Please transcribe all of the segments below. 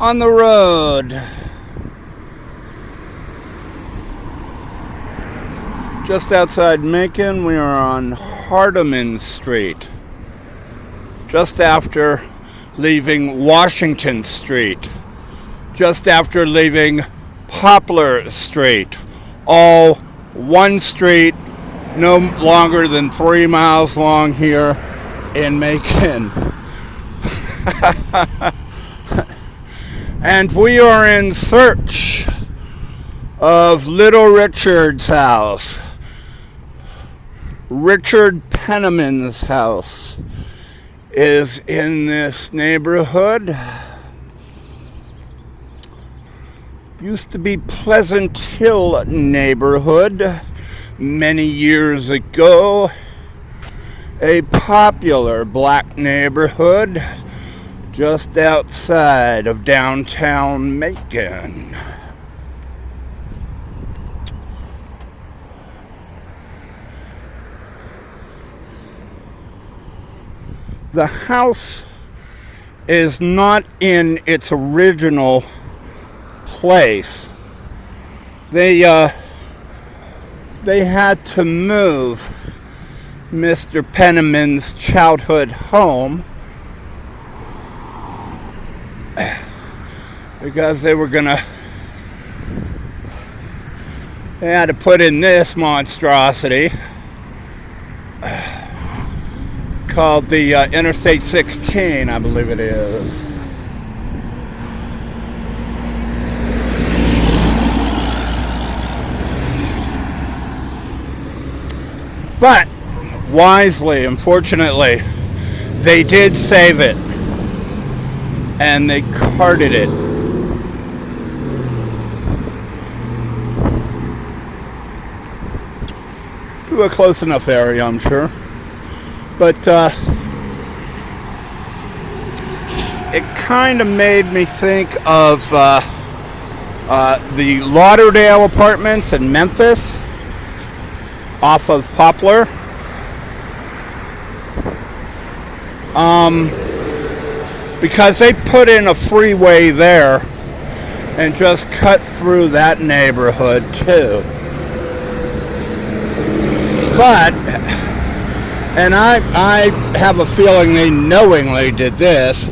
on the road. Just outside Macon, we are on Hardeman Street, just after leaving Washington Street, just after leaving Poplar Street, all one street, no longer than 3 miles long here in Macon. And we are in search of Little Richard's house. Richard Penniman's house is in this neighborhood. Used to be Pleasant Hill neighborhood many years ago. A popular black neighborhood just outside of downtown Macon. The house is not in its original place. They had to move Mr. Penniman's childhood home because they had to put in this monstrosity called the Interstate 16, I believe it is. But wisely, unfortunately, they did save it, and they carted it. To a close enough area, I'm sure. But it kind of made me think of the Lauderdale apartments in Memphis off of Poplar. Because they put in a freeway there and just cut through that neighborhood too. But, and I have a feeling they knowingly did this.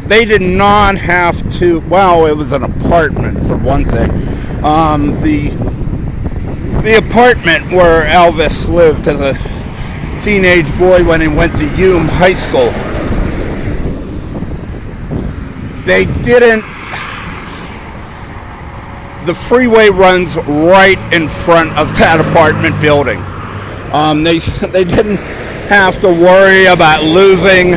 They did not have to, well, it was an apartment for one thing. The apartment where Elvis lived as a teenage boy when he went to Hume High School. They didn't, the freeway runs right in front of that apartment building. They didn't have to worry about losing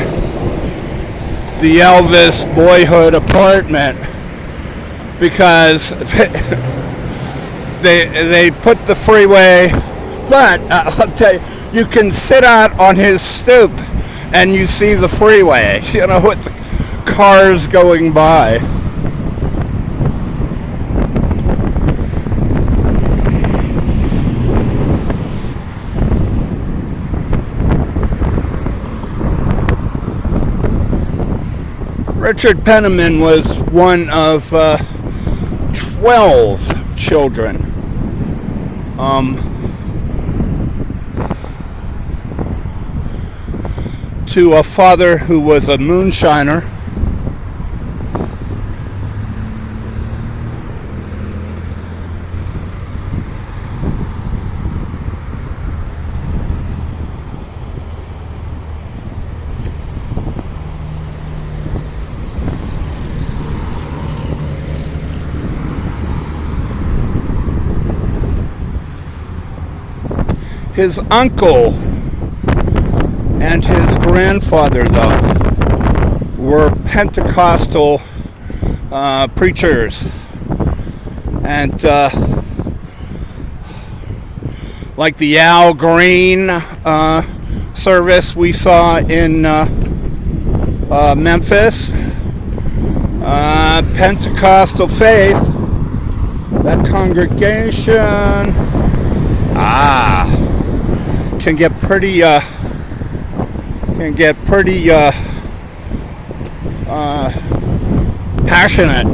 the Elvis boyhood apartment because they put the freeway, but I'll tell you, you can sit out on his stoop and you see the freeway, you know, with the cars going by. Richard Penniman was one of 12 children. To a father who was a moonshiner, his uncle and his grandfather, though, were Pentecostal preachers. And like the Al Green service we saw in Memphis, Pentecostal faith, that congregation can get pretty passionate.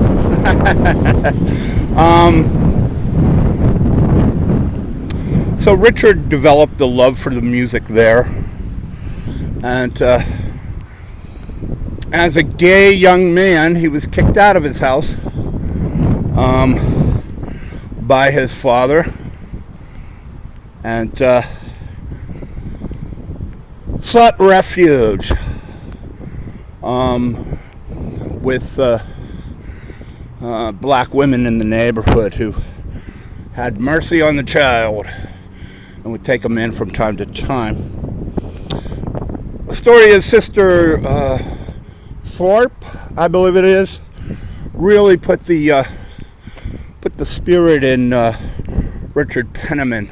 So Richard developed the love for the music there, and as a gay young man, he was kicked out of his house by his father, and sought refuge with black women in the neighborhood who had mercy on the child and would take him in from time to time. The story of Sister Thorpe, I believe it is, really put the spirit in Richard Penniman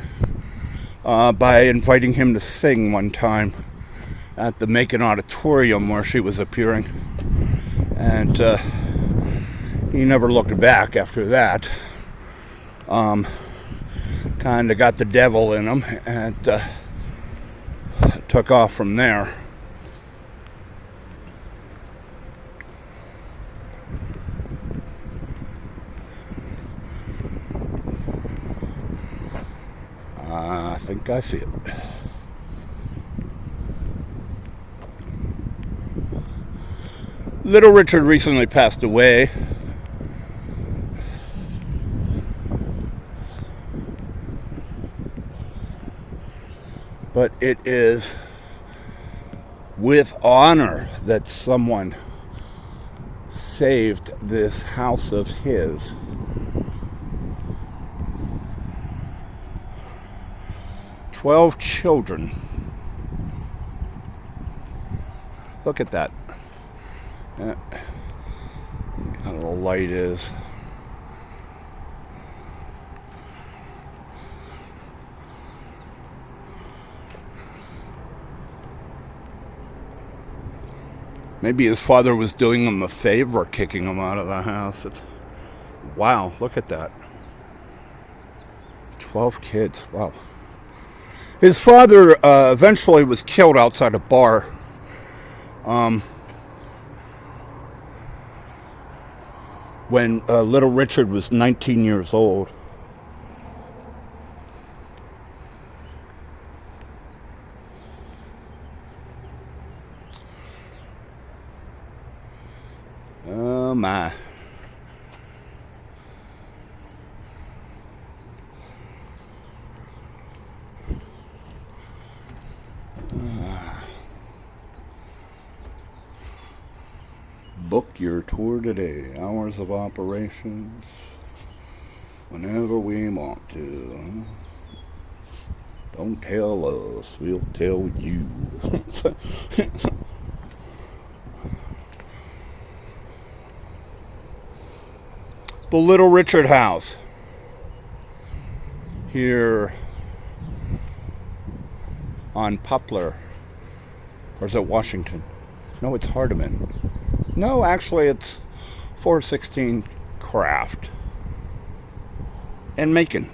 by inviting him to sing one time at the Macon Auditorium where she was appearing, and he never looked back after that. Kind of got the devil in him and took off from there. I think I see it. Little Richard recently passed away. But it is with honor that someone saved this house of his. 12 children. Look at that. How the light is. Maybe his father was doing him a favor, kicking him out of the house. Wow, look at that. 12 kids, wow. His father eventually was killed outside a bar. When little Richard was 19 years old. Oh my. Book your tour today. Hours of operations. Whenever we want to. Don't tell us. We'll tell you. The Little Richard House. Here on Poplar. Or is it Washington? No, it's Hardeman. No, actually it's 416 Craft in Macon.